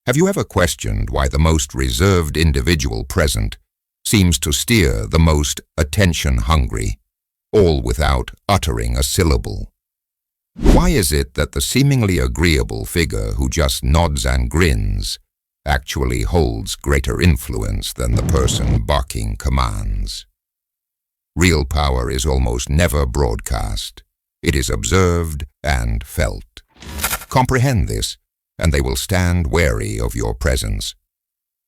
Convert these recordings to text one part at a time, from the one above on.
Have you ever questioned why the most reserved individual present seems to steer the most attention-hungry, all without uttering a syllable? Why is it that the seemingly agreeable figure who just nods and grins actually holds greater influence than the person barking commands? Real power is almost never broadcast. It is observed and felt. Comprehend this, and they will stand wary of your presence.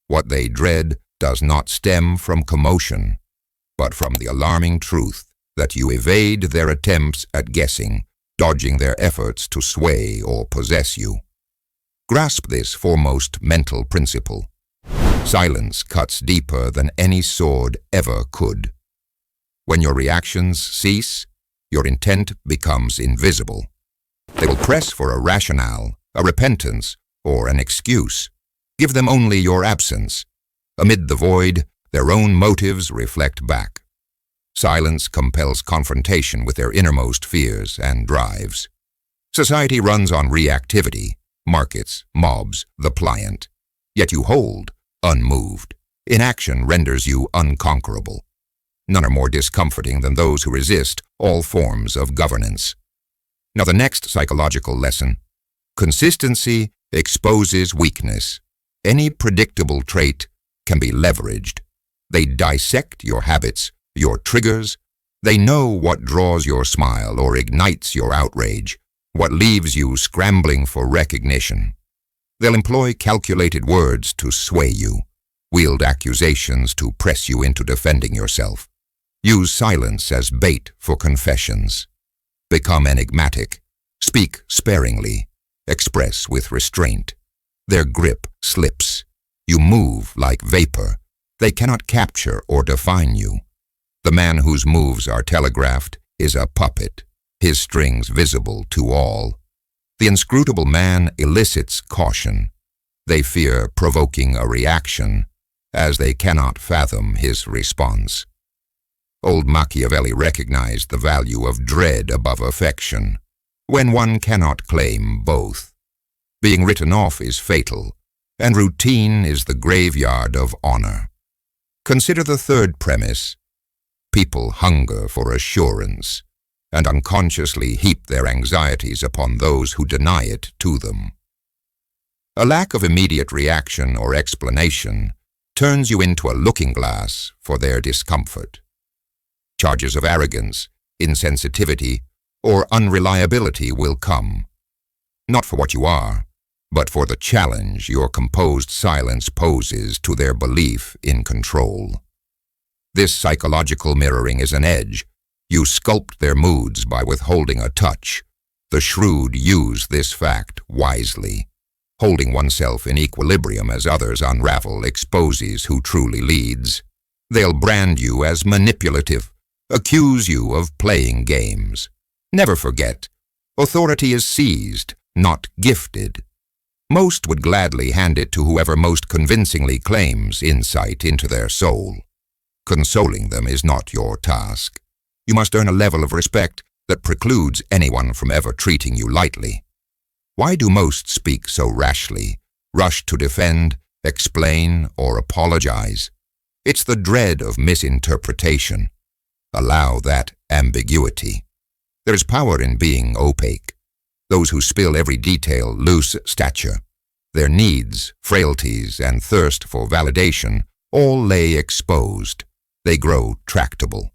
What they dread does not stem from commotion, but from the alarming truth that you evade their attempts at guessing, dodging their efforts to sway or possess you. Grasp this foremost mental principle. Silence cuts deeper than any sword ever could. When your reactions cease, your intent becomes invisible. They will press for a rationale, a repentance, or an excuse. Give them only your absence. Amid the void, their own motives reflect back. Silence compels confrontation with their innermost fears and drives. Society runs on reactivity, markets, mobs, the pliant. Yet you hold, unmoved. Inaction renders you unconquerable. None are more discomforting than those who resist all forms of governance. Now the next psychological lesson. Consistency exposes weakness. Any predictable trait can be leveraged. They dissect your habits, your triggers. They know what draws your smile or ignites your outrage, what leaves you scrambling for recognition. They'll employ calculated words to sway you, wield accusations to press you into defending yourself. Use silence as bait for confessions. Become enigmatic. Speak sparingly. Express with restraint. Their grip slips. You move like vapor. They cannot capture or define you. The man whose moves are telegraphed is a puppet, his strings visible to all. The inscrutable man elicits caution. They fear provoking a reaction, as they cannot fathom his response. Old Machiavelli recognized the value of dread above affection, when one cannot claim both. Being written off is fatal, and routine is the graveyard of honor. Consider the third premise. People hunger for assurance, and unconsciously heap their anxieties upon those who deny it to them. A lack of immediate reaction or explanation turns you into a looking glass for their discomfort. Charges of arrogance, insensitivity, or unreliability will come, not for what you are, but for the challenge your composed silence poses to their belief in control. This psychological mirroring is an edge. You sculpt their moods by withholding a touch. The shrewd use this fact wisely. Holding oneself in equilibrium as others unravel exposes who truly leads. They'll brand you as manipulative, accuse you of playing games. Never forget, authority is seized, not gifted. Most would gladly hand it to whoever most convincingly claims insight into their soul. Consoling them is not your task. You must earn a level of respect that precludes anyone from ever treating you lightly. Why do most speak so rashly, rush to defend, explain, or apologize? It's the dread of misinterpretation. Allow that ambiguity. There is power in being opaque. Those who spill every detail lose stature. Their needs, frailties, and thirst for validation all lay exposed. They grow tractable.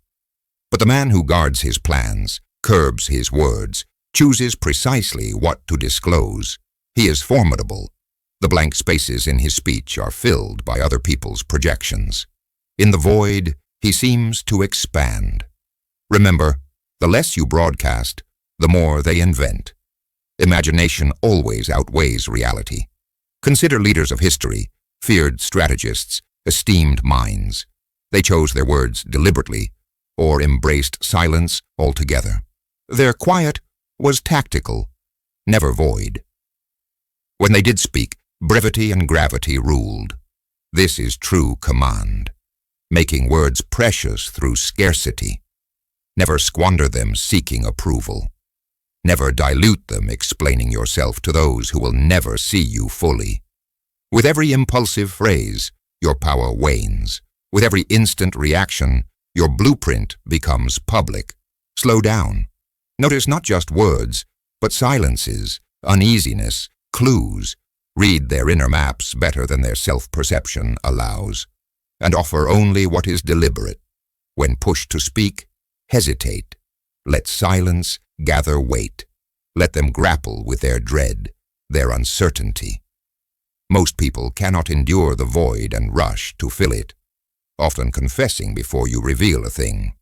But the man who guards his plans, curbs his words, chooses precisely what to disclose. He is formidable. The blank spaces in his speech are filled by other people's projections. In the void, he seems to expand. Remember, the less you broadcast, the more they invent. Imagination always outweighs reality. Consider leaders of history, feared strategists, esteemed minds. They chose their words deliberately, or embraced silence altogether. Their quiet was tactical, never void. When they did speak, brevity and gravity ruled. This is true command, making words precious through scarcity. Never squander them seeking approval. Never dilute them explaining yourself to those who will never see you fully. With every impulsive phrase, your power wanes. With every instant reaction, your blueprint becomes public. Slow down. Notice not just words, but silences, uneasiness, clues. Read their inner maps better than their self-perception allows, and offer only what is deliberate. When pushed to speak, hesitate. Let silence gather weight. Let them grapple with their dread, their uncertainty. Most people cannot endure the void and rush to fill it, often confessing before you reveal a thing.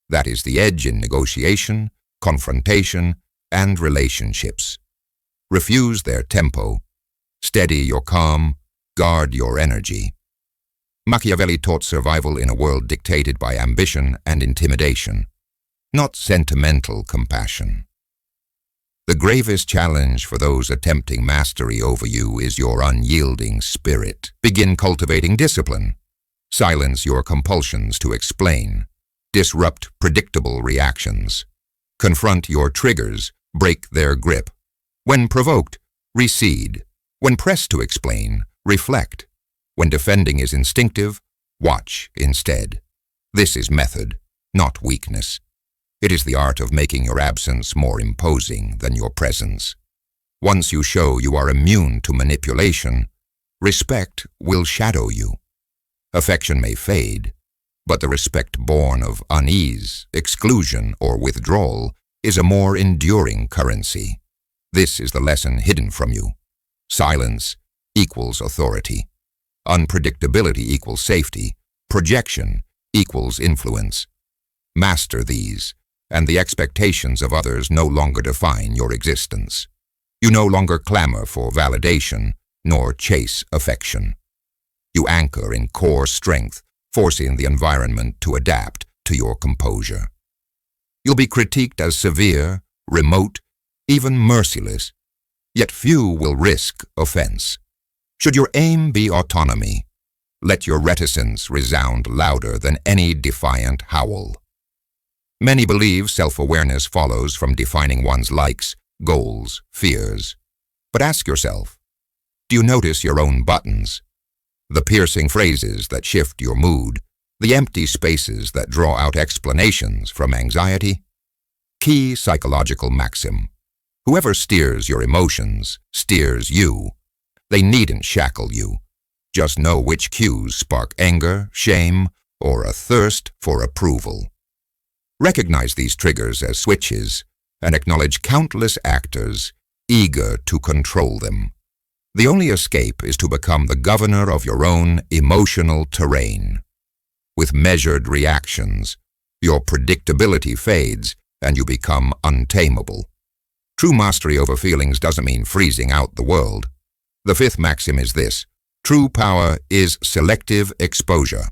That is the edge in negotiation, confrontation, and relationships. Refuse their tempo. Steady your calm. Guard your energy. Machiavelli taught survival in a world dictated by ambition and intimidation, not sentimental compassion. The gravest challenge for those attempting mastery over you is your unyielding spirit. Begin cultivating discipline. Silence your compulsions to explain. Disrupt predictable reactions. Confront your triggers. Break their grip. When provoked, recede. When pressed to explain, reflect. When defending is instinctive, watch instead. This is method, not weakness. It is the art of making your absence more imposing than your presence. Once you show you are immune to manipulation, respect will shadow you. Affection may fade, but the respect born of unease, exclusion, or withdrawal is a more enduring currency. This is the lesson hidden from you. Silence equals authority. Unpredictability equals safety. Projection equals influence. Master these, and the expectations of others no longer define your existence. You no longer clamor for validation, nor chase affection. You anchor in core strength, forcing the environment to adapt to your composure. You'll be critiqued as severe, remote, even merciless, yet few will risk offense. Should your aim be autonomy, let your reticence resound louder than any defiant howl. Many believe self-awareness follows from defining one's likes, goals, fears. But ask yourself, do you notice your own buttons? The piercing phrases that shift your mood, the empty spaces that draw out explanations from anxiety? Key psychological maxim: whoever steers your emotions steers you. They needn't shackle you. Just know which cues spark anger, shame, or a thirst for approval. Recognize these triggers as switches and acknowledge countless actors eager to control them. The only escape is to become the governor of your own emotional terrain. With measured reactions, your predictability fades and you become untamable. True mastery over feelings doesn't mean freezing out the world. The fifth maxim is this: true power is selective exposure.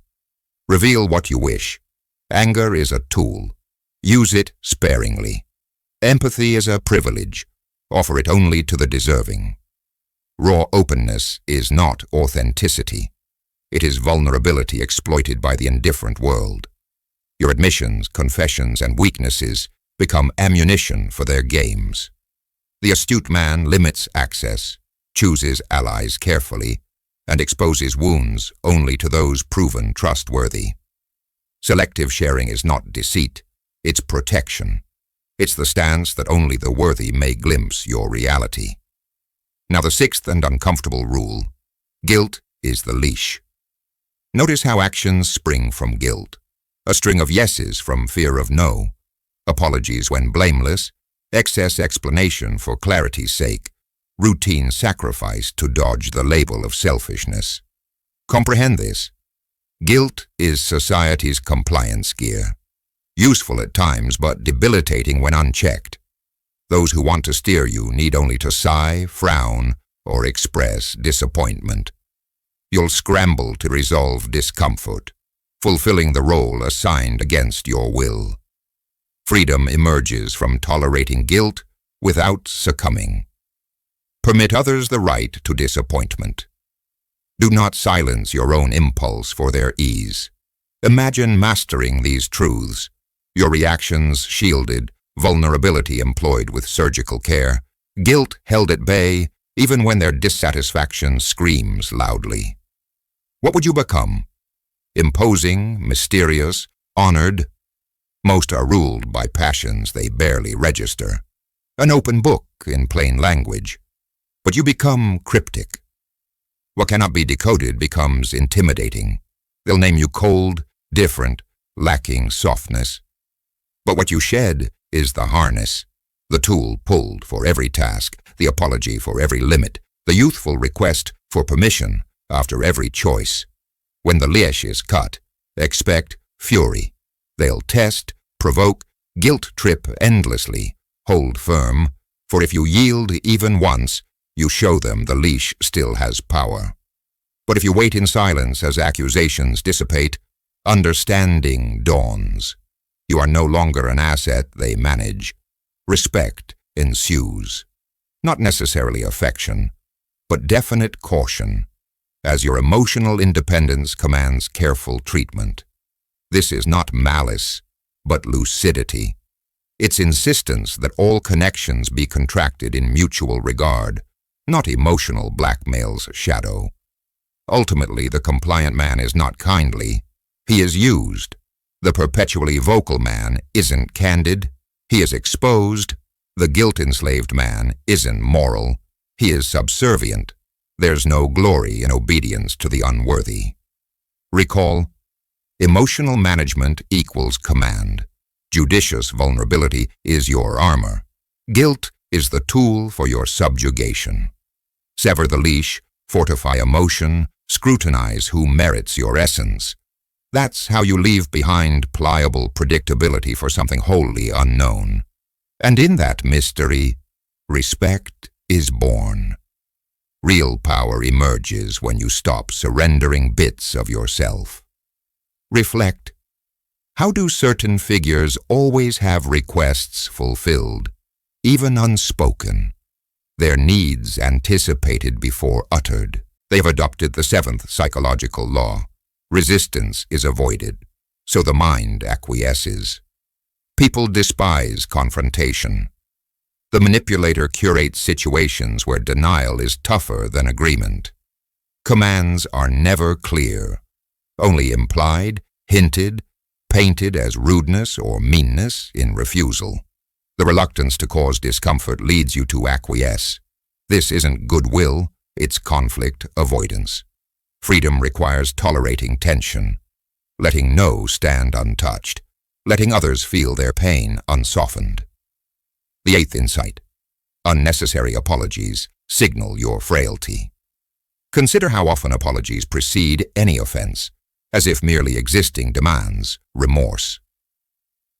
Reveal what you wish. Anger is a tool. Use it sparingly. Empathy is a privilege. Offer it only to the deserving. Raw openness is not authenticity. It is vulnerability exploited by the indifferent world. Your admissions, confessions, and weaknesses become ammunition for their games. The astute man limits access, chooses allies carefully, and exposes wounds only to those proven trustworthy. Selective sharing is not deceit, it's protection. It's the stance that only the worthy may glimpse your reality. Now the sixth and uncomfortable rule: guilt is the leash. Notice how actions spring from guilt. A string of yeses from fear of no, apologies when blameless, excess explanation for clarity's sake, routine sacrifice to dodge the label of selfishness. Comprehend this. Guilt is society's compliance gear. Useful at times, but debilitating when unchecked. Those who want to steer you need only to sigh, frown, or express disappointment. You'll scramble to resolve discomfort, fulfilling the role assigned against your will. Freedom emerges from tolerating guilt without succumbing. Permit others the right to disappointment. Do not silence your own impulse for their ease. Imagine mastering these truths. Your reactions shielded, vulnerability employed with surgical care, guilt held at bay, even when their dissatisfaction screams loudly. What would you become? Imposing, mysterious, honored? Most are ruled by passions they barely register. An open book in plain language. But you become cryptic. What cannot be decoded becomes intimidating. They'll name you cold, different, lacking softness. But what you shed is the harness, the tool pulled for every task, the apology for every limit, the youthful request for permission after every choice. When the leash is cut, expect fury. They'll test, provoke, guilt-trip endlessly. Hold firm, for if you yield even once, you show them the leash still has power. But if you wait in silence as accusations dissipate, understanding dawns. You are no longer an asset they manage. Respect ensues. Not necessarily affection, but definite caution, as your emotional independence commands careful treatment. This is not malice, but lucidity. Its insistence that all connections be contracted in mutual regard, not emotional blackmail's shadow. Ultimately, the compliant man is not kindly. He is used. The perpetually vocal man isn't candid. He is exposed. The guilt-enslaved man isn't moral. He is subservient. There's no glory in obedience to the unworthy. Recall, emotional management equals command. Judicious vulnerability is your armor. Guilt is the tool for your subjugation. Sever the leash, fortify emotion, scrutinize who merits your essence. That's how you leave behind pliable predictability for something wholly unknown. And in that mystery, respect is born. Real power emerges when you stop surrendering bits of yourself. Reflect. How do certain figures always have requests fulfilled, even unspoken? Their needs anticipated before uttered. They've adopted the seventh psychological law. Resistance is avoided, so the mind acquiesces. People despise confrontation. The manipulator curates situations where denial is tougher than agreement. Commands are never clear, only implied, hinted, painted as rudeness or meanness in refusal. The reluctance to cause discomfort leads you to acquiesce. This isn't goodwill, it's conflict avoidance. Freedom requires tolerating tension, letting no stand untouched, letting others feel their pain unsoftened. The eighth insight. Unnecessary apologies signal your frailty. Consider how often apologies precede any offense, as if merely existing demands remorse.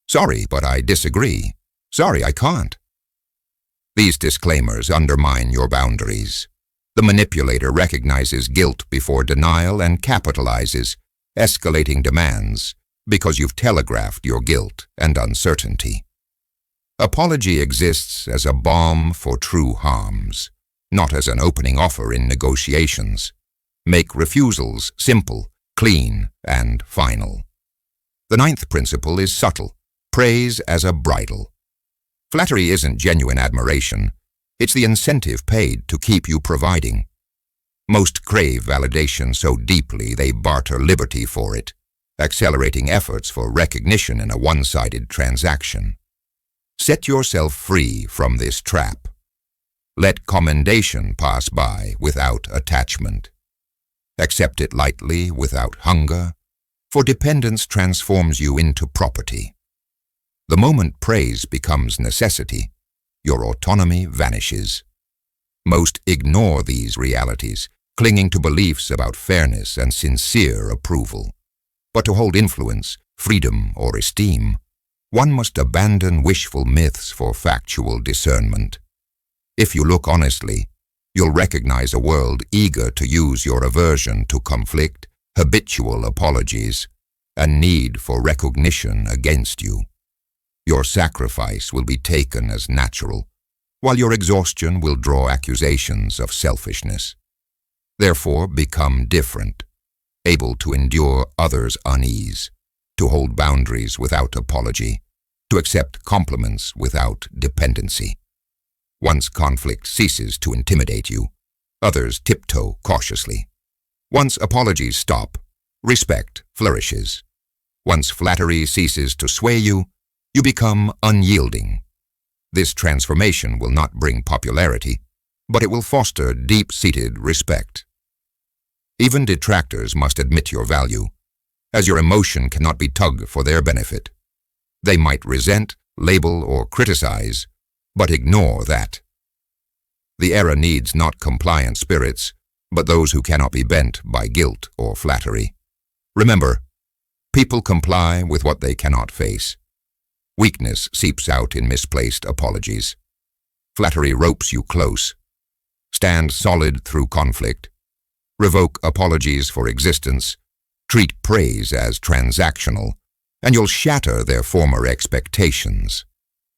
Sorry, but I disagree. Sorry, I can't. These disclaimers undermine your boundaries. The manipulator recognizes guilt before denial and capitalizes, escalating demands because you've telegraphed your guilt and uncertainty. Apology exists as a balm for true harms, not as an opening offer in negotiations. Make refusals simple, clean, and final. The ninth principle is subtle. Praise as a bridle. Flattery isn't genuine admiration. It's the incentive paid to keep you providing. Most crave validation so deeply they barter liberty for it, accelerating efforts for recognition in a one-sided transaction. Set yourself free from this trap. Let commendation pass by without attachment. Accept it lightly without hunger, for dependence transforms you into property. The moment praise becomes necessity, your autonomy vanishes. Most ignore these realities, clinging to beliefs about fairness and sincere approval. But to hold influence, freedom, or esteem, one must abandon wishful myths for factual discernment. If you look honestly, you'll recognize a world eager to use your aversion to conflict, habitual apologies, and need for recognition against you. Your sacrifice will be taken as natural, while your exhaustion will draw accusations of selfishness. Therefore, become different, able to endure others' unease, to hold boundaries without apology, to accept compliments without dependency. Once conflict ceases to intimidate you, others tiptoe cautiously. Once apologies stop, respect flourishes. Once flattery ceases to sway you, you become unyielding. This transformation will not bring popularity, but it will foster deep-seated respect. Even detractors must admit your value, as your emotion cannot be tugged for their benefit. They might resent, label, or criticize, but ignore that. The era needs not compliant spirits, but those who cannot be bent by guilt or flattery. Remember, people comply with what they cannot face. Weakness seeps out in misplaced apologies. Flattery ropes you close. Stand solid through conflict. Revoke apologies for existence. Treat praise as transactional, and you'll shatter their former expectations.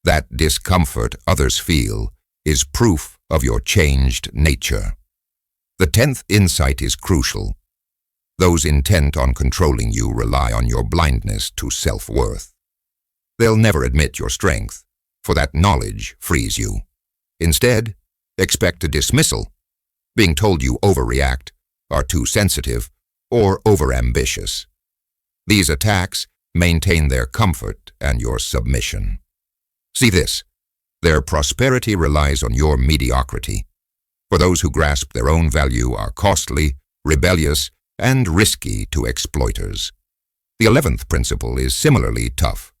That discomfort others feel is proof of your changed nature. The 10th insight is crucial. Those intent on controlling you rely on your blindness to self-worth. They'll never admit your strength, for that knowledge frees you. Instead, expect a dismissal, being told you overreact, are too sensitive, or overambitious. These attacks maintain their comfort and your submission. See this, their prosperity relies on your mediocrity. For those who grasp their own value are costly, rebellious, and risky to exploiters. The 11th principle is similarly tough.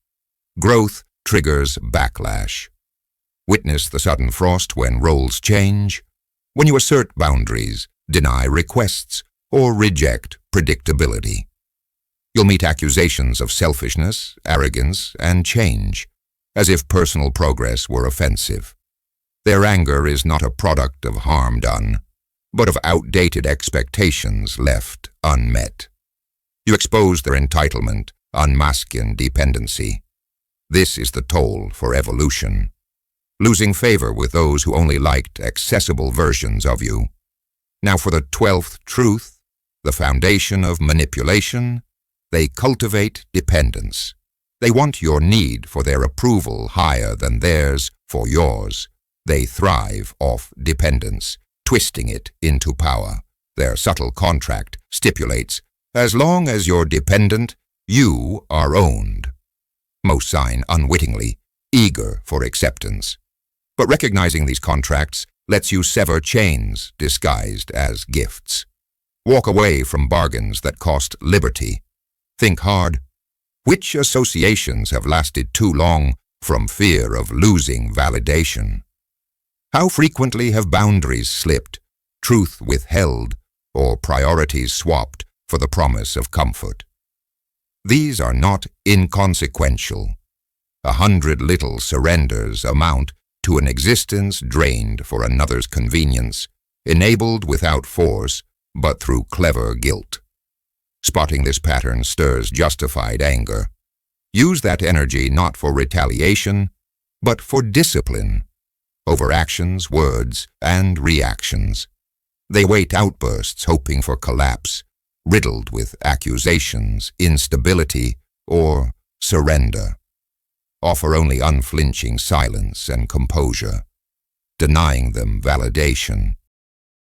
Growth triggers backlash. Witness the sudden frost when roles change, when you assert boundaries, deny requests, or reject predictability. You'll meet accusations of selfishness, arrogance, and change, as if personal progress were offensive. Their anger is not a product of harm done, but of outdated expectations left unmet. You expose their entitlement, unmasking dependency. This is the toll for evolution. Losing favor with those who only liked accessible versions of you. Now for the 12th truth, the foundation of manipulation, they cultivate dependence. They want your need for their approval higher than theirs for yours. They thrive off dependence, twisting it into power. Their subtle contract stipulates, as long as you're dependent, you are owned. Most sign unwittingly, eager for acceptance. But recognizing these contracts lets you sever chains disguised as gifts. Walk away from bargains that cost liberty. Think hard. Which associations have lasted too long from fear of losing validation? How frequently have boundaries slipped, truth withheld, or priorities swapped for the promise of comfort? These are not inconsequential. 100 little surrenders amount to an existence drained for another's convenience, enabled without force, but through clever guilt. Spotting this pattern stirs justified anger. Use that energy not for retaliation, but for discipline, over actions, words, and reactions. They wait outbursts hoping for collapse, riddled with accusations, instability, or surrender. Offer only unflinching silence and composure, denying them validation,